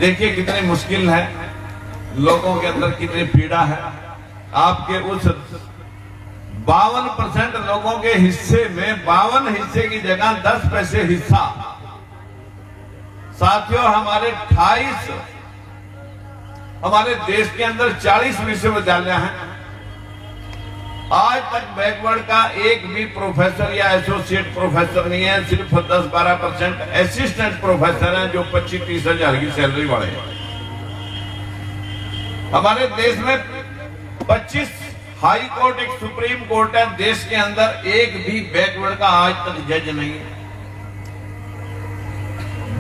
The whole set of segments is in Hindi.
देखिए कितनी मुश्किल है, लोगों के अंदर कितनी पीड़ा है। आपके उस 52% लोगों के हिस्से में 52 हिस्से की जगह 10 पैसे हिस्सा। साथियों, हमारे देश के अंदर 40 विश्वविद्यालय हैं। आज तक बैकवर्ड का एक भी प्रोफेसर या एसोसिएट प्रोफेसर नहीं है। सिर्फ 10-12% असिस्टेंट प्रोफेसर हैं जो 25-30 हजार की सैलरी वाले हैं। हमारे देश में 25 हाई कोर्ट, एक सुप्रीम कोर्ट है। देश के अंदर एक भी बैकवर्ड का आज तक जज नहीं है।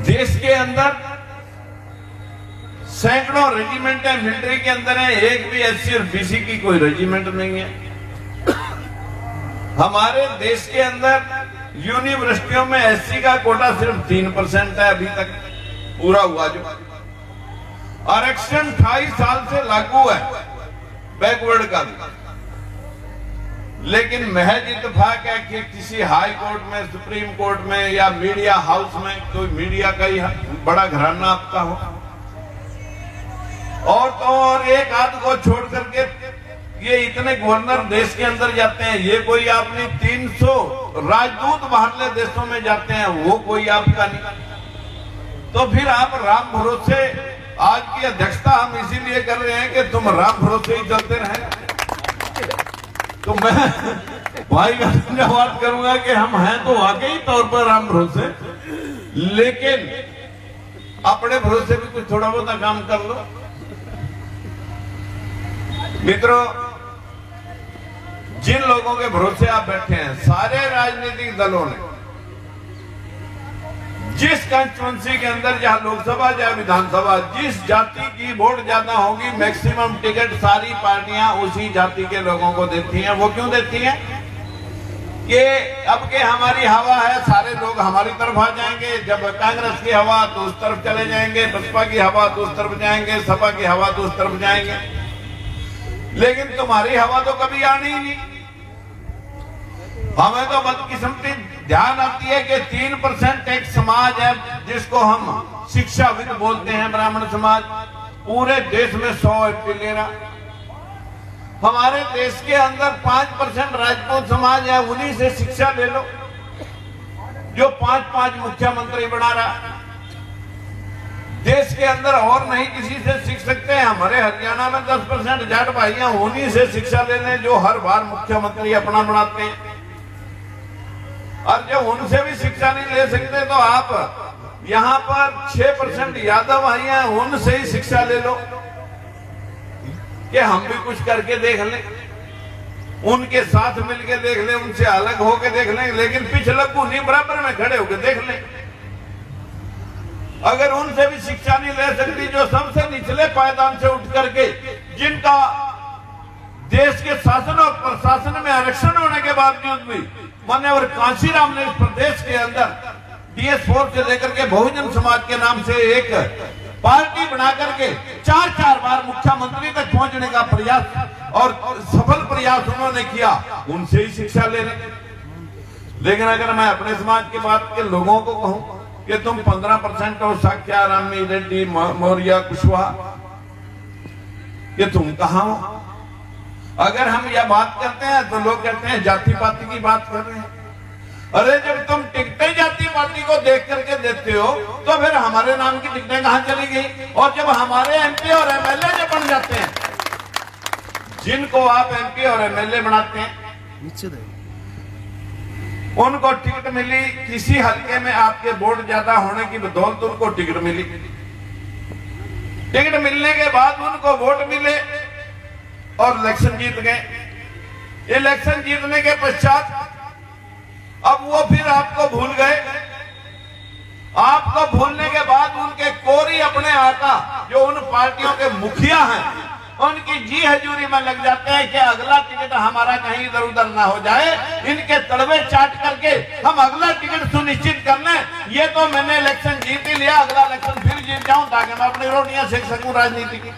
देश के अंदर सैकड़ों रेजिमेंट है, मिलिट्री के अंदर है, एक भी एससी और बीसी की कोई रेजिमेंट नहीं है। हमारे देश के अंदर यूनिवर्सिटियों में एससी का कोटा सिर्फ 3% है अभी तक पूरा हुआ। जो आरक्षण 28 साल से लागू है बैकवर्ड का, लेकिन महज इत्तेफाक है कि किसी हाई कोर्ट में, सुप्रीम कोर्ट में या मीडिया हाउस में कोई मीडिया का ही बड़ा घराना आपका हो, और तो और एक आध को छोड़ करके ये इतने गवर्नर देश के अंदर जाते हैं। ये कोई आपने 300 राजदूत बाहरले देशों में जाते हैं, वो कोई आपका नहीं। तो फिर आप राम भरोसे, आज की अध्यक्षता हम इसीलिए कर रहे हैं कि तुम राम भरोसे ही चलते रहे। तो मैं भाई का धन्यवाद करूंगा कि हम हैं तो वाकई तौर पर राम भरोसे, लेकिन अपने भरोसे भी कुछ थोड़ा बहुत काम कर लो। मित्रों, जिन लोगों के भरोसे आप बैठे हैं, सारे राजनीतिक दलों ने जिस कंस्टिट्यूंसी के अंदर, जहां लोकसभा चाहे विधानसभा, जिस जाति की वोट ज्यादा होगी, मैक्सिमम टिकट सारी पार्टियां उसी जाति के लोगों को देती हैं। वो क्यों देती हैं? कि अब के हमारी हवा है, सारे लोग हमारी तरफ आ जाएंगे। जब कांग्रेस की हवा तो उस तरफ चले जाएंगे, बसपा की हवा तो उस तरफ जाएंगे, सपा की हवा तो उस तरफ जाएंगे, लेकिन तुम्हारी हवा तो कभी आनी ही नहीं। हमें तो बदकिस्मती ध्यान आती है कि 3% एक समाज है जिसको हम शिक्षाविद बोलते हैं, ब्राह्मण समाज, पूरे देश में 100 एमपी ले रहा। हमारे देश के अंदर 5% राजपूत समाज है, उन्हीं से शिक्षा ले लो, जो 5-5 मुख्यमंत्री बना रहा। देश के अंदर और नहीं किसी से सीख सकते हैं। हमारे हरियाणा में 10% जाट भाइयां, उन्हीं से शिक्षा ले लें जो हर बार मुख्यमंत्री अपना बनाते हैं। और जब उनसे भी शिक्षा नहीं ले सकते तो आप यहाँ पर 6% यादव भाई हैं, उनसे ही शिक्षा ले लो कि हम भी कुछ करके देख लें, उनके साथ मिलके देख लें, उनसे अलग होके देख लें, लेकिन पिछले नहीं बराबर में खड़े होकर देख लें। अगर उनसे भी शिक्षा नहीं ले सकती, जो सबसे निचले पायदान से उठ करके, जिनका देश के शासन और प्रशासन में आरक्षण होने के बावजूद भी मान्यवर कांशीराम ने इस प्रदेश के अंदर DS4 से लेकर के बहुजन समाज के नाम से एक पार्टी बना करके 4-4 बार मुख्यमंत्री तक पहुंचने का प्रयास और सफल प्रयास उन्होंने किया, उनसे ही शिक्षा ले रहे। लेकिन अगर मैं अपने समाज की बात के लोगों को कहूं कि तुम 15% हो, साक्या, रामी, रेड्डी, मौर्य, कुशवाहा, कि तुम कहां हो? अगर हम यह बात करते हैं तो लोग कहते हैं जाति पाति की बात कर रहे हैं। अरे जब तुम टिकटें जाति पाति को देख करके देते हो तो फिर हमारे नाम की टिकटें कहां चली गई? और जब हमारे MP और MLA जब बन जाते हैं, जिनको आप MP और MLA बनाते हैं, उनको टिकट मिली, किसी हल्के में आपके वोट ज्यादा होने की बदौलत उनको टिकट मिली। टिकट मिलने के बाद उनको वोट मिले और इलेक्शन जीत गए। इलेक्शन जीतने के पश्चात अब वो फिर आपको भूल गए। आपको भूलने के बाद उनके कोरी अपने आका, जो उन पार्टियों के मुखिया हैं, उनकी जी हजूरी में लग जाते हैं कि अगला टिकट हमारा कहीं इधर उधर ना हो जाए, इनके तड़वे चाट करके हम अगला टिकट सुनिश्चित कर लें। ये तो मैंने इलेक्शन जीत ही लिया, अगला इलेक्शन फिर जीत जाऊं ताकि मैं अपनी रोटियां सेक सकूं राजनीति की।